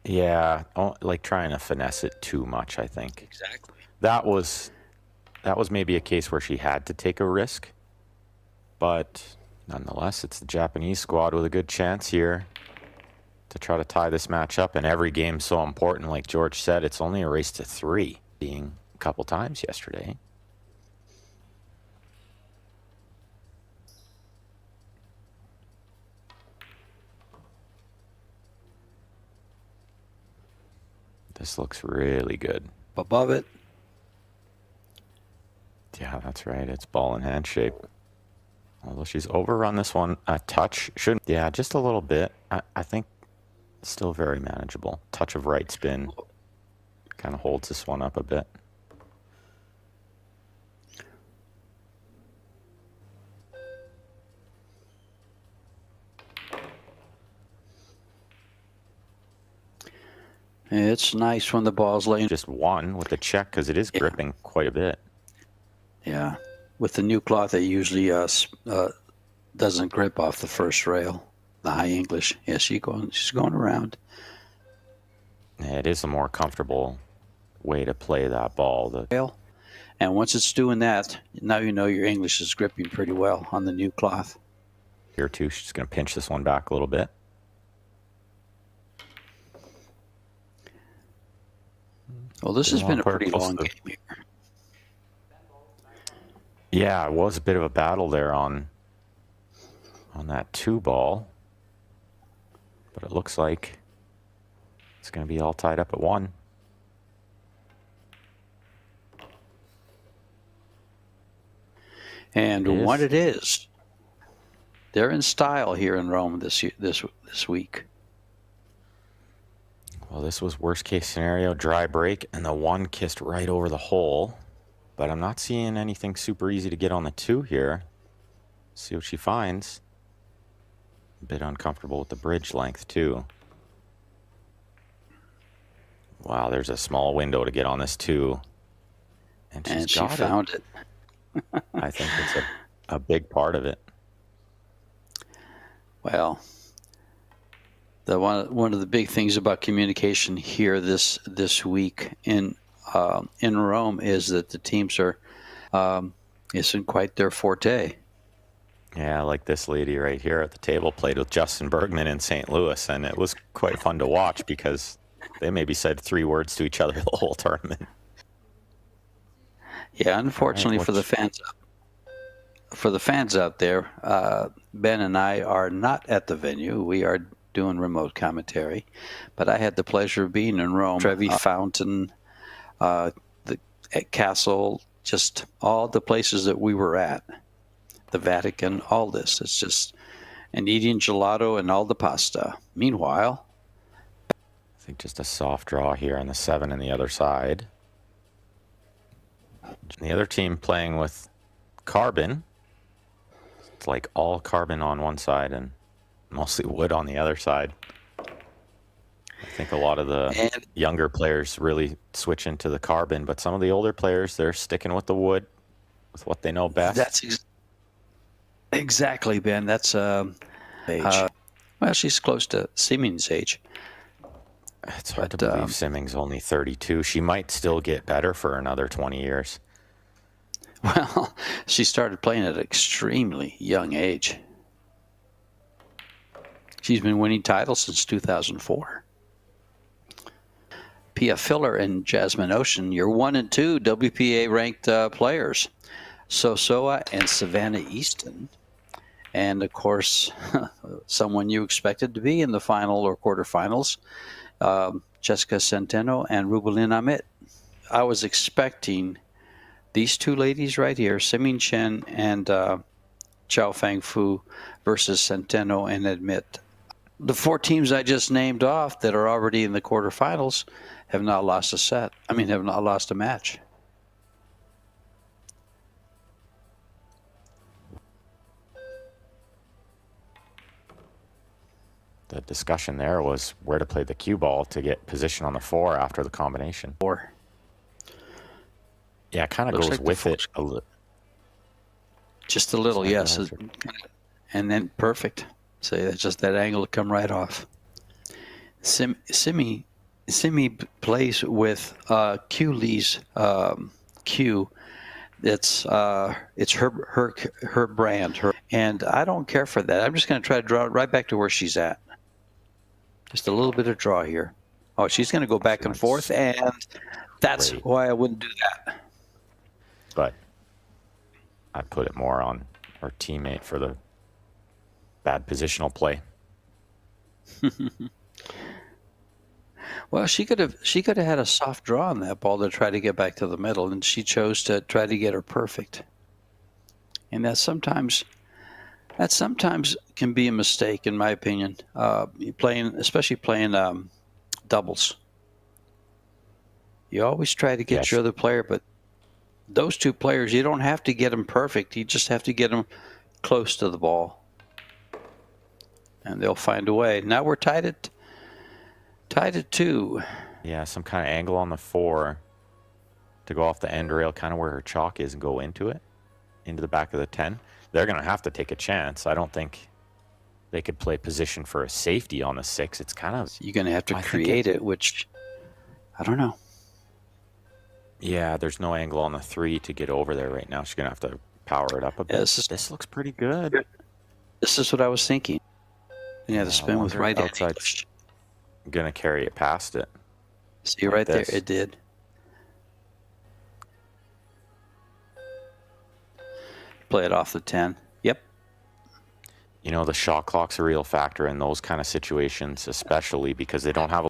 Yeah, like trying to finesse it too much, I think. Exactly. That was maybe a case where she had to take a risk. But nonetheless, it's the Japanese squad with a good chance here to try to tie this match up. And every game's so important. Like George said, it's only a race to 3, being a couple times yesterday. This looks really good. Above it. Yeah, that's right. It's ball in hand shape. Although she's overrun this one a touch. Shouldn't. Yeah, just a little bit. I think still very manageable. Touch of right spin kind of holds this one up a bit. It's nice when the ball's laying. Just one with the check because it is gripping quite a bit. Yeah, with the new cloth, it usually doesn't grip off the first rail. The high English. Yeah, she's going around. Yeah, it is a more comfortable way to play that ball. And once it's doing that, now you know your English is gripping pretty well on the new cloth. Here too, she's going to pinch this one back a little bit. Well, this has been a pretty long game here. Yeah, it was a bit of a battle there on that 2 ball. But it looks like it's going to be all tied up at 1. And what it is, they're in style here in Rome this week. Well, this was worst case scenario, dry break, and the 1 kissed right over the hole. But I'm not seeing anything super easy to get on the 2 here. See what she finds. A bit uncomfortable with the bridge length too. Wow, there's a small window to get on this 2. And she found it. I think it's a big part of it. Well, one of the big things about communication here this week in Rome is that the teams isn't quite their forte. Yeah, like this lady right here at the table played with Justin Bergman in St. Louis, and it was quite fun to watch because they maybe said 3 words to each other the whole tournament. Yeah, unfortunately for the fans out there, Ben and I are not at the venue. We are doing remote commentary, but I had the pleasure of being in Rome. Trevi Fountain, the castle, just all the places that we were at, the Vatican, all this. It's just, and eating gelato and all the pasta. Meanwhile, I think just a soft draw here on the 7 and the other side. And the other team playing with carbon. It's like all carbon on one side and mostly wood on the other side. I think a lot of the younger players really switch into the carbon, but some of the older players, they're sticking with the wood, with what they know best. That's exactly, Ben. That's age. Well, she's close to Siming's age. It's hard to believe Siming's only 32. She might still get better for another 20 years. Well, she started playing at an extremely young age. She's been winning titles since 2004. Pia Filler and Jasmine Ocean, your 1 and 2 WPA ranked players. Sosoa and Savannah Easton. And of course, someone you expected to be in the final or quarterfinals, Jessica Centeno and Rubelin Amit. I was expecting these 2 ladies right here, Siming Chen and Xiaofang Fu versus Centeno and Amit. The 4 teams I just named off that are already in the quarterfinals have not lost a set. Have not lost a match. The discussion there was where to play the cue ball to get position on the 4 after the combination. 4. Yeah, it kind of goes like with it a little. Just a little, yes. And then perfect. So that's just that angle to come right off. Simi Simi plays with Q Lee's Q. It's her brand, and I don't care for that. I'm just going to try to draw it right back to where she's at. Just a little bit of draw here. Oh, she's going to go back and forth, and that's why I wouldn't do that. But I put it more on her teammate for the bad positional play. Well, she could have had a soft draw on that ball to try to get back to the middle, and she chose to try to get her perfect. And that sometimes can be a mistake, in my opinion. Especially playing doubles. You always try to get your other player, but those two players, you don't have to get them perfect. You just have to get them close to the ball, and they'll find a way. Now we're tied at 2. Yeah, some kind of angle on the 4 to go off the end rail, kind of where her chalk is, and go into the back of the 10. They're going to have to take a chance. I don't think they could play position for a safety on the 6. It's kind of... You're going to have to create it, which I don't know. Yeah, there's no angle on the 3 to get over there right now. She's going to have to power it up a bit. This looks pretty good. This is what I was thinking. You have to spin with right outside. I'm going to carry it past it. See right there, it did. Play it off the 10. Yep. You know, the shot clock's a real factor in those kind of situations, especially because they don't have a...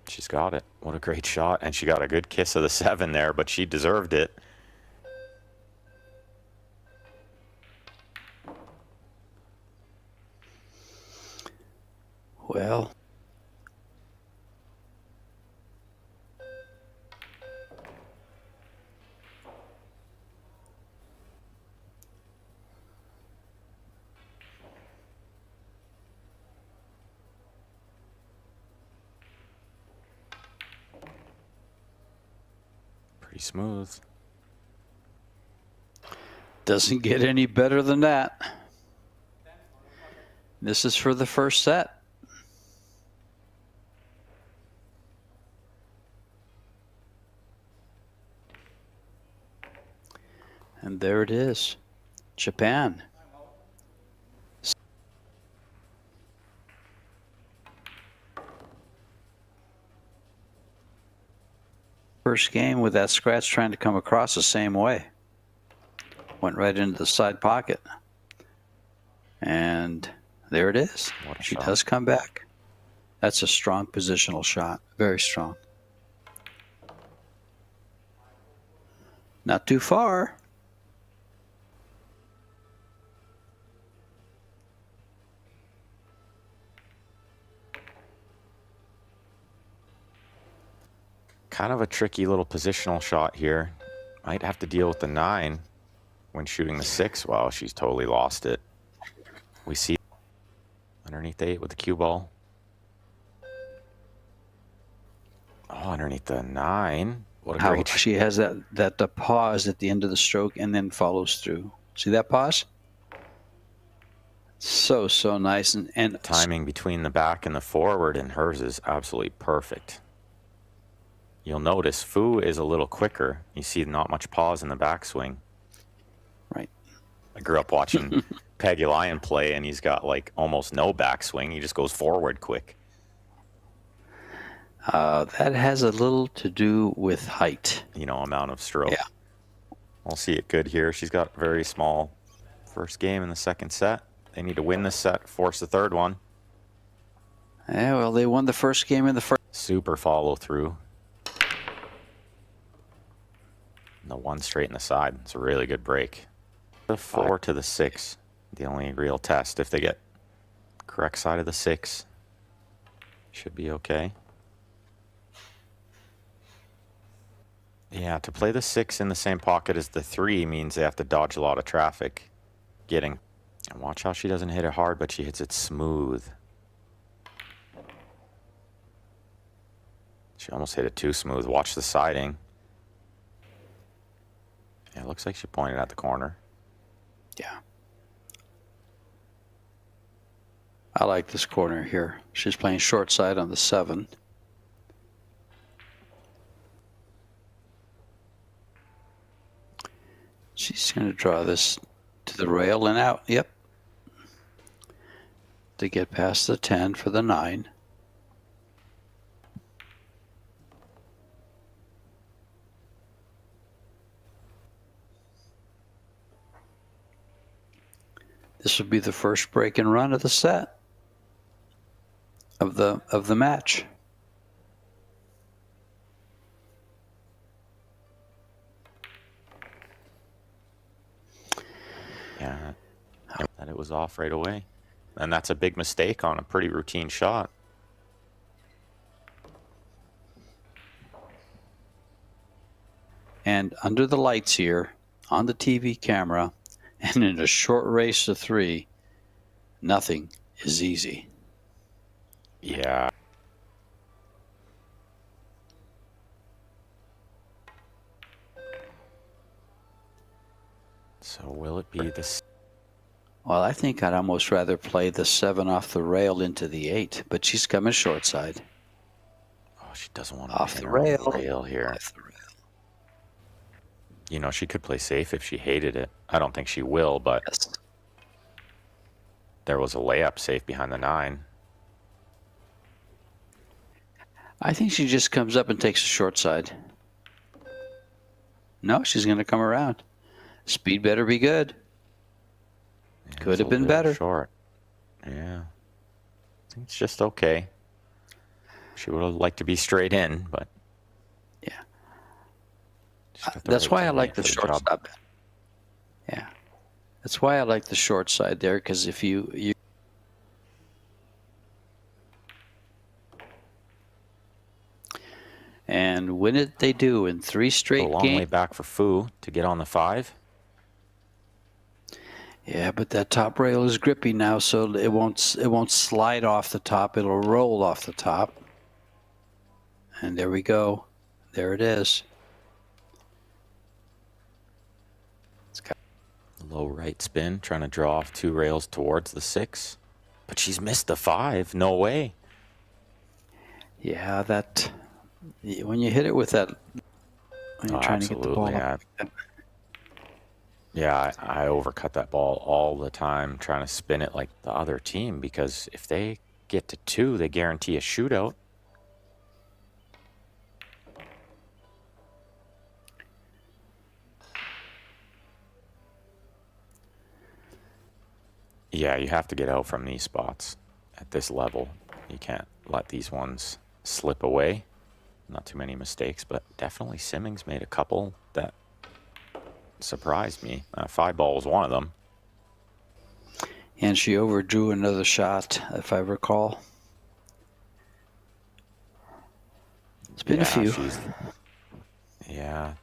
She's got it. What a great shot. And she got a good kiss of the 7 there, but she deserved it. Well, pretty smooth. Doesn't get any better than that. This is for the first set. And there it is. Japan. First game with that scratch trying to come across the same way. Went right into the side pocket. And there it is. She does come back. That's a strong positional shot. Very strong. Not too far. Kind of a tricky little positional shot here. Might have to deal with the 9 when shooting the 6. Wow, she's totally lost it. We see underneath the 8 with the cue ball. Oh, underneath the 9. What a great shot. She has that pause at the end of the stroke and then follows through. See that pause? So nice. And the timing between the back and the forward and hers is absolutely perfect. You'll notice Fu is a little quicker. You see not much pause in the backswing. Right. I grew up watching Peggy Lyon play, and he's got like almost no backswing. He just goes forward quick. That has a little to do with height. You know, amount of stroke. Yeah. We'll see it good here. She's got very small first game in the second set. They need to win this set, force the third one. Yeah, well, they won the first game in the first. Super follow through. The 1 straight in the side. It's a really good break. The 4 to the 6. The only real test. If they get correct side of the 6, should be okay. Yeah, to play the 6 in the same pocket as the 3 means they have to dodge a lot of traffic. And watch how she doesn't hit it hard, but she hits it smooth. She almost hit it too smooth. Watch the siding. Yeah, it looks like she pointed at the corner. Yeah. I like this corner here. She's playing short side on the 7. She's going to draw this to the rail and out. Yep. To get past the 10 for the 9. This would be the first break and run of the set of the match. Yeah, that it was off right away. And that's a big mistake on a pretty routine shot. And under the lights here, on the TV camera, and in a short race to 3, nothing is easy. Yeah. So will it be this? Well, I think I'd almost rather play the 7 off the rail into the 8, but she's coming short side. Oh, she doesn't want to Off pin the her on rail. the rail here. Off the rail. You know, she could play safe if she hated it. I don't think she will, but Yes. there was a layup safe behind the 9. I think she just comes up and takes the short side. No, she's going to come around. Speed better be good. Yeah, Could it's have a been little better. Short. Yeah. I think it's just okay. She would have liked to be straight in, but Yeah. she's got the That's right why I teammate like the for short job. side. Yeah. That's why I like the short side there, because if you and when did they do in 3 A straight long way games? back for Fu to get on the 5. Yeah, but that top rail is grippy now, so it won't slide off the top. It'll roll off the top. And there we go. There it is. Low right spin, trying to draw off 2 rails towards the 6. But she's missed the 5. No way. Yeah, that when you hit it with that, when you're trying to get the ball up. Yeah, I overcut that ball all the time, trying to spin it like the other team, because if they get to 2, they guarantee a shootout. Yeah, you have to get out from these spots at this level. You can't let these ones slip away. Not too many mistakes, but definitely Simmons made a couple that surprised me. 5 ball was one of them. And she overdrew another shot, if I recall. It's been a few.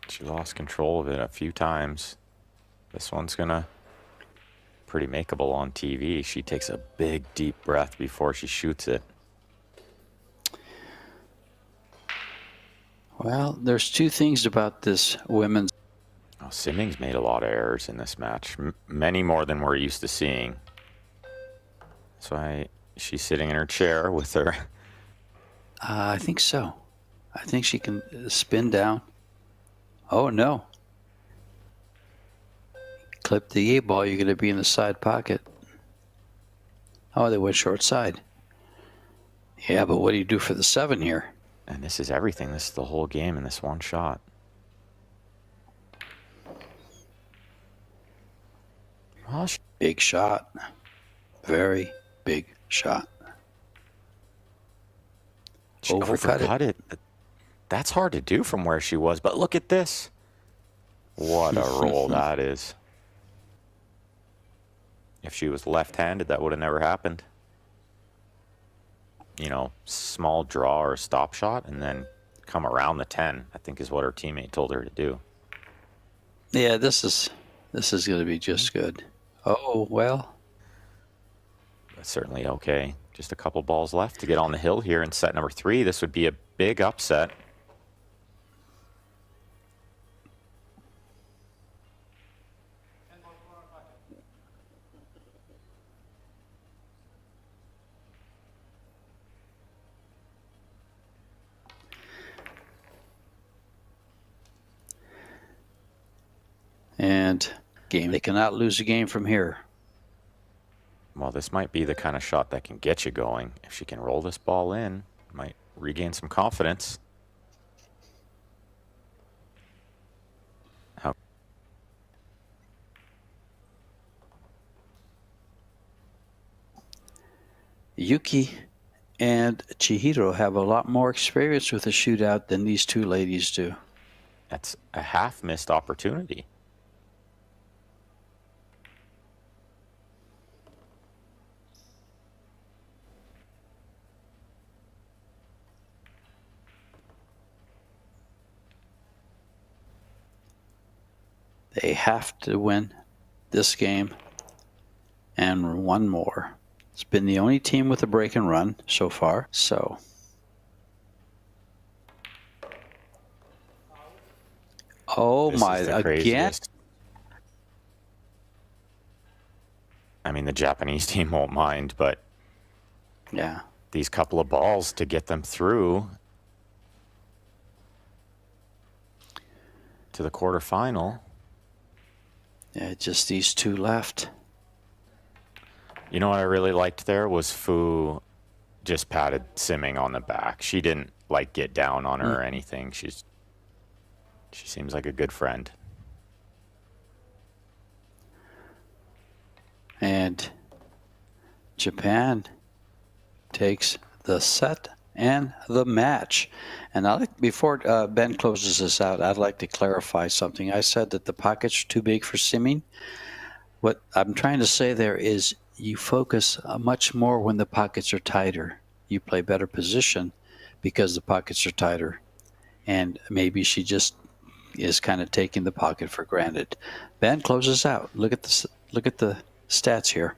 She lost control of it a few times. This one's gonna pretty makeable on TV. She takes a big deep breath before she shoots it. Well, there's 2 things about this women's. Oh, Simmons made a lot of errors in this match, many more than we're used to seeing. That's why she's sitting in her chair with her. I think so. I think she can spin down. Oh, no. Clip the 8 ball, you're going to be in the side pocket. Oh, they went short side. Yeah, but what do you do for the 7 here? And this is everything. This is the whole game in this one shot. Well, Big shot. Very big shot. she Overcut overcut it. That's hard to do from where she was, but look at this. What a roll that is. If she was left-handed, that would have never happened. You know, small draw or stop shot, and then come around the 10, I think is what her teammate told her to do. Yeah, this is going to be just good. Oh, well. That's certainly okay. Just a couple balls left to get on the hill here in set number 3. This would be a big upset. And game, they cannot lose a game from here. Well, this might be the kind of shot that can get you going. If she can roll this ball in, might regain some confidence. How? Yuki and Chihiro have a lot more experience with a shootout than these two ladies do. That's a half missed opportunity. They have to win this game and one more. It's been the only team with a break and run so far. So, oh This my, is the again. craziest. I mean, the Japanese team won't mind, but Yeah. these couple of balls to get them through to the quarterfinal. Yeah, just these two left. You know what I really liked there was Fu just patted Simming on the back. She didn't like get down on her or anything. She seems like a good friend. And Japan takes the set and the match. And I like, before Ben closes this out, I'd like to clarify something. I said that the pockets are too big for simming. What I'm trying to say there is you focus much more when the pockets are tighter. You play better position because the pockets are tighter. And maybe she just is kind of taking the pocket for granted. Ben closes out. Look at the stats here.